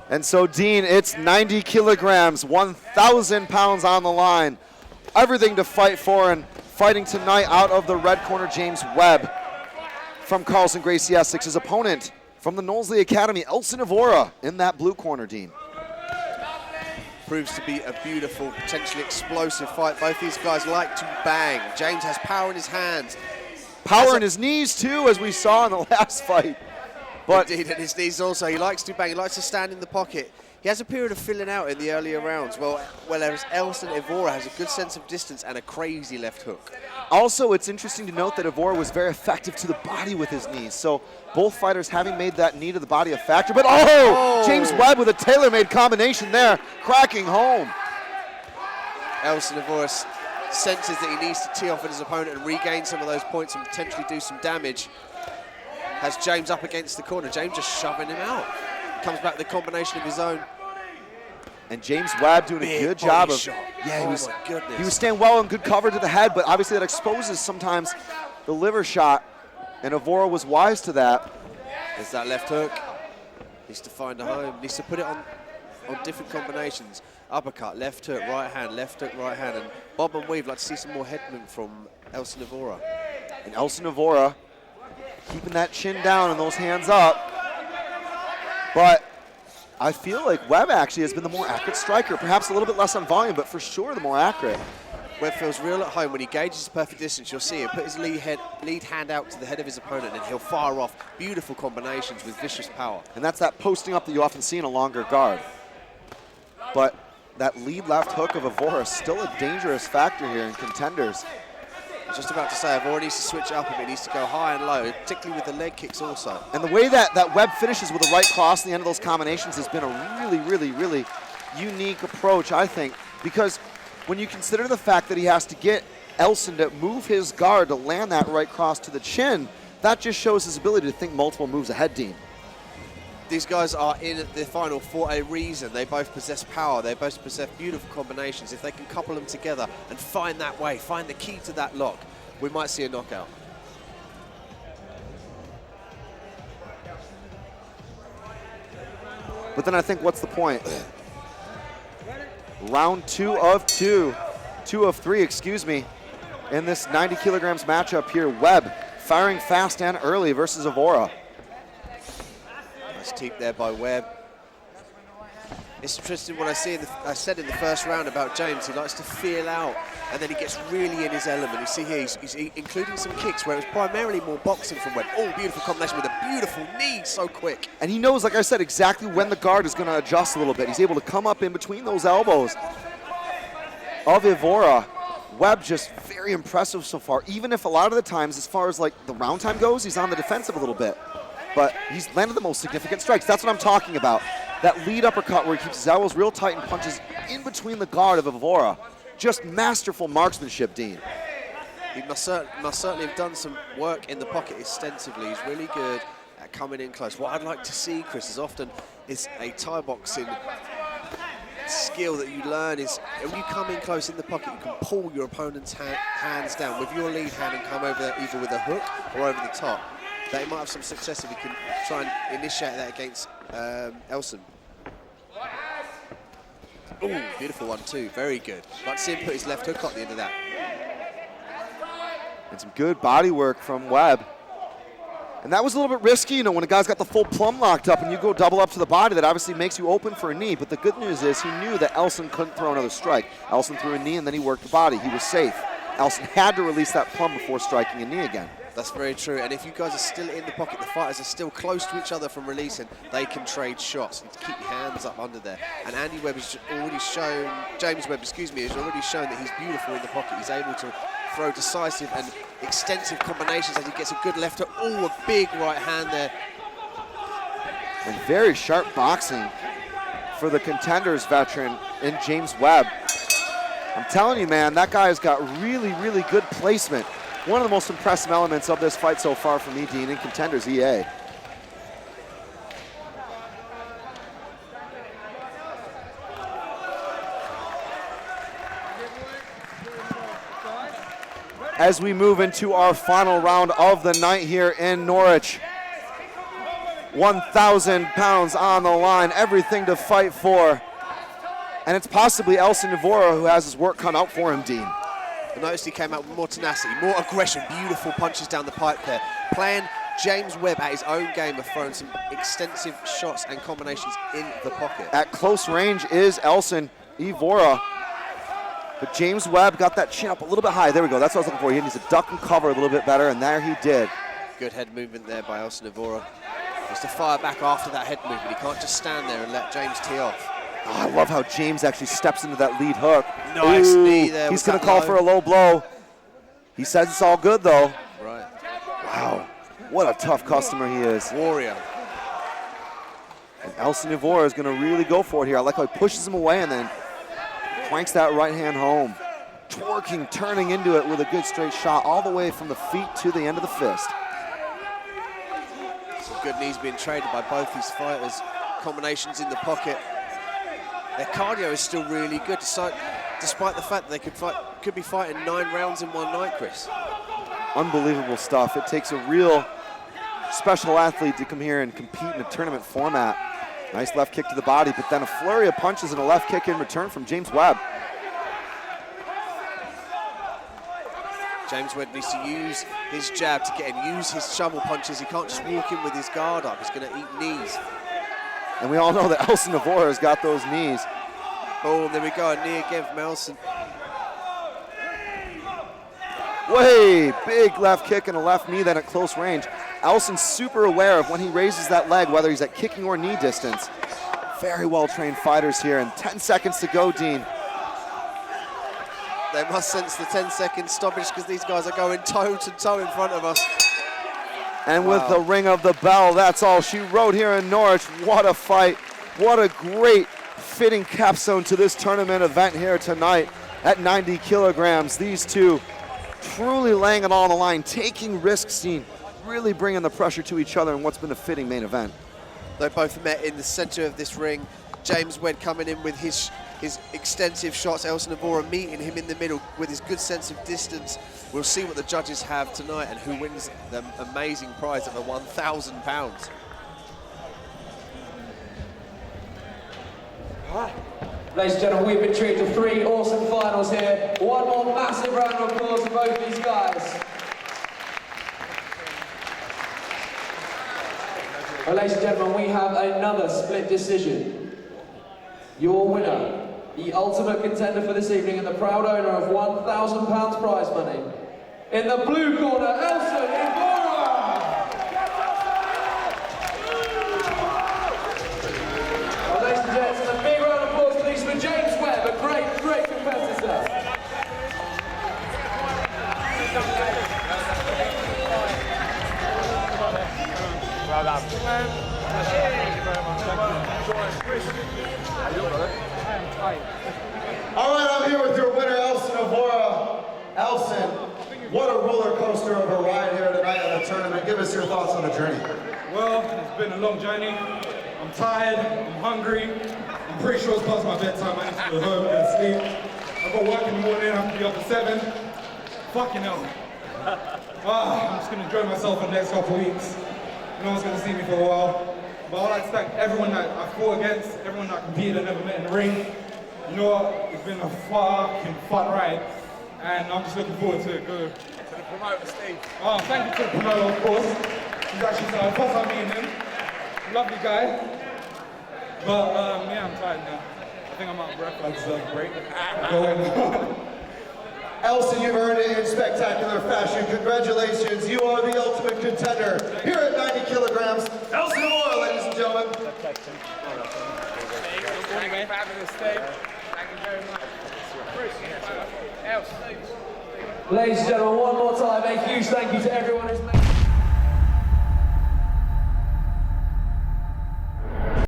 And so, Dean, it's 90 kilograms, 1,000 pounds on the line. Everything to fight for, and fighting tonight out of the red corner, James Webb from Carlson Gracie Essex. His opponent from the Knowsley Academy, Elson Evora, in that blue corner, Dean. Proves to be a beautiful, potentially explosive fight. Both these guys like to bang. James has power in his hands. Power in his knees, too, as we saw in the last fight. But indeed, and his knees also. He likes to bang. He likes to stand in the pocket. He has a period of filling out in the earlier rounds, whereas Elson Evora has a good sense of distance and a crazy left hook. Also, it's interesting to note that Evora was very effective to the body with his knees. So both fighters having made that knee to the body a factor. But James Webb with a tailor-made combination there, cracking home. Elson Evora senses that he needs to tee off at his opponent and regain some of those points and potentially do some damage. Has James up against the corner. James just shoving him out. Comes back with a combination of his own. And James Webb doing a good job of, he was staying well in good cover to the head, but obviously that exposes sometimes the liver shot, and Evora was wise to that. There's that left hook. Needs to find a home. Needs to put it on different combinations. Uppercut, left hook, right hand, and bob and weave. Like to see some more headment from Elson Evora. And Elson Evora keeping that chin down and those hands up. But I feel like Webb actually has been the more accurate striker, perhaps a little bit less on volume, but for sure the more accurate. Webb feels real at home. When he gauges his perfect distance, you'll see him put his lead hand out to the head of his opponent, and he'll fire off beautiful combinations with vicious power. And that's that posting up that you often see in a longer guard. But that lead left hook of Evora is still a dangerous factor here in contenders. I was just about to say, Evora needs to switch it up a bit. He needs to go high and low, particularly with the leg kicks also. And the way that Webb finishes with the right cross in the end of those combinations has been a really, really, really unique approach, I think, because when you consider the fact that he has to get Elson to move his guard to land that right cross to the chin, that just shows his ability to think multiple moves ahead, Dean. These guys are in the final for a reason. They both possess power. They both possess beautiful combinations. If they can couple them together and find that way, find the key to that lock, we might see a knockout. But then I think, what's the point? Round 2 of 3, excuse me, in this 90 kilograms matchup here. Webb firing fast and early versus Evora. Nice teep there by Webb. It's interesting what I said in the first round about James. He likes to feel out, and then he gets really in his element. You see here, he's including some kicks where it was primarily more boxing from Webb. Oh, beautiful combination with a beautiful knee, so quick. And he knows, like I said, exactly when the guard is going to adjust a little bit. He's able to come up in between those elbows of Evora. Webb just very impressive so far, even if a lot of the times, as far as like the round time goes, he's on the defensive a little bit. But he's landed the most significant strikes. That's what I'm talking about. That lead uppercut where he keeps his elbows real tight and punches in between the guard of Evora. Just masterful marksmanship, Dean. He must certainly have done some work in the pocket extensively. He's really good at coming in close. What I'd like to see, Chris, is often is a Thai boxing skill that you learn is when you come in close in the pocket, you can pull your opponent's hands down with your lead hand and come over there either with a hook or over the top. That he might have some success if he can try and initiate that against Elson. Ooh, beautiful one too, very good. I'd like to see him put his left hook at the end of that. And some good body work from Webb. And that was a little bit risky, you know, when a guy's got the full plumb locked up and you go double up to the body, that obviously makes you open for a knee. But the good news is he knew that Elson couldn't throw another strike. Elson threw a knee and then he worked the body. He was safe. Elson had to release that plumb before striking a knee again. That's very true, and if you guys are still in the pocket, the fighters are still close to each other from releasing, they can trade shots. You need to keep your hands up under there. And James Webb, has already shown that he's beautiful in the pocket. He's able to throw decisive and extensive combinations as he gets a good left hook. Oh, a big right hand there. And very sharp boxing for the Contenders veteran in James Webb. I'm telling you, man, that guy's got really, really good placement. One of the most impressive elements of this fight so far for me, Dean, in Contenders EA. As we move into our final round of the night here in Norwich, 1,000 pounds on the line, everything to fight for. And it's possibly Elson Evora who has his work cut out for him, Dean. I noticed he came out with more tenacity, more aggression, beautiful punches down the pipe there. Playing James Webb at his own game of throwing some extensive shots and combinations in the pocket. At close range is Elson Evora. But James Webb got that chin up a little bit high. There we go, that's what I was looking for. He needs to duck and cover a little bit better, and there he did. Good head movement there by Elson Evora. Just to fire back after that head movement. He can't just stand there and let James tee off. Oh, I love how James actually steps into that lead hook. Nice knee there. He's going to call for a low blow. He says it's all good, though. Right. Wow, what a tough customer he is. Warrior. And Elson Evora is going to really go for it here. I like how he pushes him away and then cranks that right hand home. Twerking, turning into it with a good straight shot all the way from the feet to the end of the fist. Some good knees being traded by both these fighters. Combinations in the pocket. Their cardio is still really good, despite the fact that they could be fighting 9 rounds in one night, Chris. Unbelievable stuff. It takes a real special athlete to come here and compete in a tournament format. Nice left kick to the body, but then a flurry of punches and a left kick in return from James Webb. James Webb needs to use his jab to get him, use his shovel punches. He can't just walk in with his guard up. He's going to eat knees. And we all know that Elson Evora has got those knees. Boom, there we go, a knee again from Elson. Way big left kick and a left knee then at close range. Elson's super aware of when he raises that leg, whether he's at kicking or knee distance. Very well-trained fighters here, and 10 seconds to go, Dean. They must sense the 10-second stoppage because these guys are going toe-to-toe in front of us. And with the ring of the bell, that's all she wrote here in Norwich. What a fight. What a great fitting capstone to this tournament event here tonight at 90 kilograms. These two truly laying it all on the line, taking risks, Dean, really bringing the pressure to each other in what's been a fitting main event. They both met in the center of this ring. James Webb coming in with his extensive shots. Elson Evora meeting him in the middle with his good sense of distance. We'll see what the judges have tonight and who wins the amazing prize of £1,000. Ladies and gentlemen, we've been treated to 3 awesome finals here. One more massive round of applause for both these guys. Well, ladies and gentlemen, we have another split decision. Your winner, the ultimate contender for this evening and the proud owner of £1,000 prize money. In the blue corner, Elson Evora! Well, ladies and gentlemen, a big round of applause please for James Webb, a great, great competitor. Well done. Thank you very much. All right, I'm here with your winner, Elson Evora. Elson, what a roller coaster of a ride here tonight in the tournament. Give us your thoughts on the journey. Well, it's been a long journey. I'm tired, I'm hungry. I'm pretty sure it's past my bedtime. I need to go home and sleep. I've got work in the morning, I have to be up at 7. Fucking hell. I'm just gonna enjoy myself for the next couple of weeks. No one's gonna see me for a while. But I'd like to thank everyone that I fought against, everyone that I competed and never met in the ring. You know what? It's been a fucking fun ride. And I'm just looking forward to go to the promoter, Steve. Oh, thank you to the promoter, of course. He's actually the first time meeting him. Lovely guy. But yeah, I'm tired now. I think I'm out of breath. I deserve a break. Elson, you've earned it in spectacular fashion. Congratulations, you are the ultimate contender here at 90 kilograms. Elson Evora, ladies and gentlemen. Thank you for having us, Steve. Thank you very much. Ladies and gentlemen, one more time, a huge thank you to everyone who's made